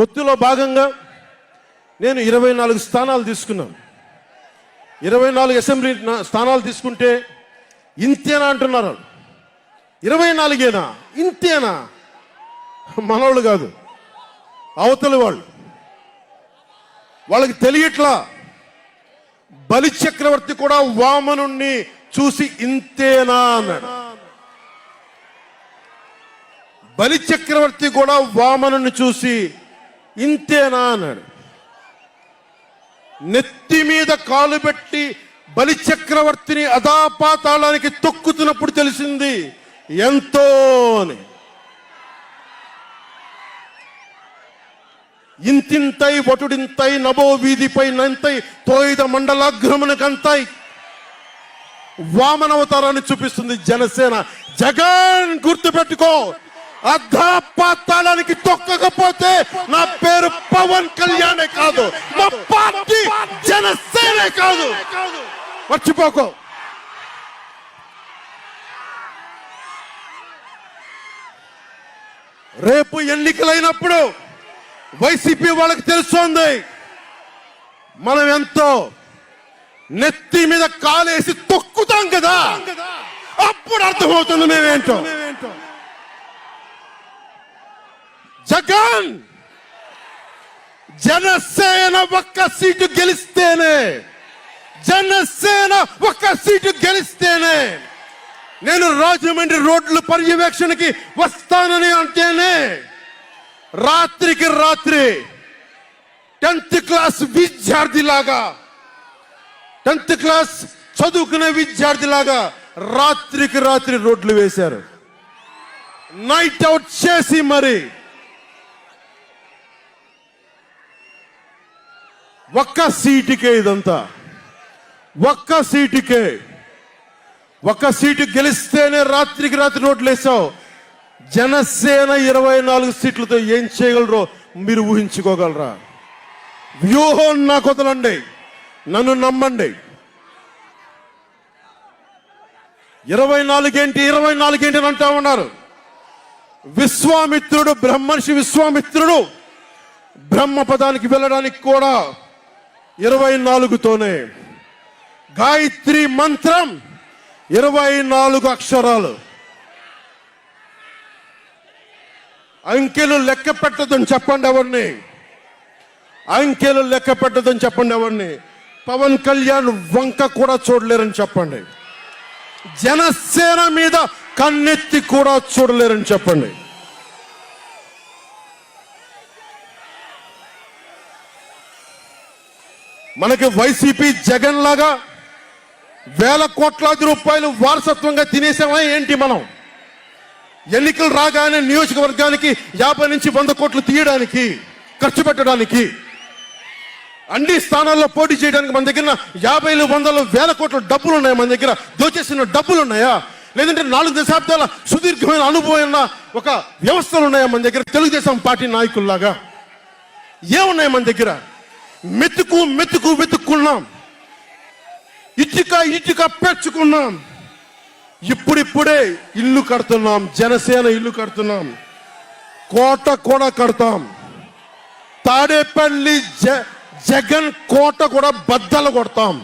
పొత్తులో భాగంగా నేను 24 స్థానాలు తీసుకున్నాను. 24 అసెంబ్లీ స్థానాలు తీసుకుంటే ఇంతేనా అంటున్నారు. 24ఏనా, ఇంతేనా? మనవాళ్ళు కాదు, అవతలి వాళ్ళు. వాళ్ళకి తెలియట్లా. బలి చక్రవర్తి కూడా వామనుణ్ణి చూసి ఇంతేనా అన్నాడు. బలి చక్రవర్తి కూడా వామనుని చూసి ఇంతేనా అన్నాడు. నెత్తి మీద కాలు పెట్టి బలి చక్రవర్తిని అధాపాతాళానికి తొక్కుతున్నప్పుడు తెలిసింది ఎంతో అని. ఇంతింతై వటుడింతై నభో వీధిపై నంతై తోయిద మండలాగ్రమునకంతై వామనవతారాన్ని చూపిస్తుంది జనసేన. జగన్ గుర్తుపెట్టుకో, అధాపాతాళానికి తొక్కకపోతే నా పేరు పవన్ కళ్యాణే కాదు, మా పార్టీ జనసేనే కాదు, మర్చిపోకో. రేపు ఎన్నికలైనప్పుడు వైసీపీ వాళ్ళకి తెలుస్తోంది మనం ఎంతో. నెత్తి మీద కాలేసి తొక్కుతాం కదా, అప్పుడు అర్థమవుతుంది మేమేంటో. జగన్ జనసేన ఒక్క సీటు గెలిస్తేనే, జనసేన ఒక్క సీటు గెలిస్తేనే నేను రాజమండ్రి రోడ్ల పర్యవేక్షణకి వస్తానని అంటేనే రాత్రికి రాత్రి 10th క్లాస్ విద్యార్థిలాగా, 10th క్లాస్ చదువుకునే విద్యార్థిలాగా రాత్రికి రాత్రి రోడ్లు వేశారు. నైట్ అవుట్ చేసి మరి ఒక్క సీటుకే ఇదంతా. ఒక్క సీటుకే, ఒక్క సీటు గెలిస్తేనే రాత్రికి రాత్రి రోడ్లు వేసావు. జనసేన 24 సీట్లతో ఏం చేయగలరో మీరు ఊహించుకోగలరా? వ్యూహం నాకు వదలండి, నన్ను నమ్మండి. 24 ఏంటి, 24 ఏంటి అని అంటా ఉన్నారు. విశ్వామిత్రుడు, బ్రహ్మర్షి విశ్వామిత్రుడు బ్రహ్మపదానికి వెళ్ళడానికి కూడా 24తోనే. గాయత్రి మంత్రం 24 అక్షరాలు. అంకెలు లెక్క పెట్టదని చెప్పండి ఎవరిని, అంకెలు లెక్క పెట్టదని చెప్పండి ఎవరిని. పవన్ కళ్యాణ్ వంక కూడా చూడలేరని చెప్పండి. జనసేన మీద కన్నెత్తి కూడా చూడలేరని చెప్పండి. మనకి వైసీపీ జగన్ లాగా వేల కోట్లాది రూపాయలు వారసత్వంగా తినేసామా ఏంటి? మనం ఎన్నికలు రాగానే నియోజకవర్గానికి 50 నుంచి 100 కోట్లు తీయడానికి, ఖర్చు పెట్టడానికి, అన్ని స్థానాల్లో పోటీ చేయడానికి మన దగ్గర 50, 100, 1000 కోట్ల డబ్బులు ఉన్నాయా? మన దగ్గర దోచేసిన డబ్బులు ఉన్నాయా? లేదంటే 4 దశాబ్దాల సుదీర్ఘమైన అనుభవం ఉన్న ఒక వ్యవస్థలు ఉన్నాయా మన దగ్గర? తెలుగుదేశం పార్టీ నాయకుల్లాగా ఏమున్నాయి మన దగ్గర? మెతుకు మెతుకు వెతుక్కున్నాం, ఇటుక ఇటుక పెంచుకున్నాం. ఇప్పుడిప్పుడే ఇల్లు కడుతున్నాం, జనసేన ఇల్లు కడుతున్నాం, కోట కూడా కడతాం. తాడేపల్లి జగన్ కోట కూడా బద్దలు కొడతాం.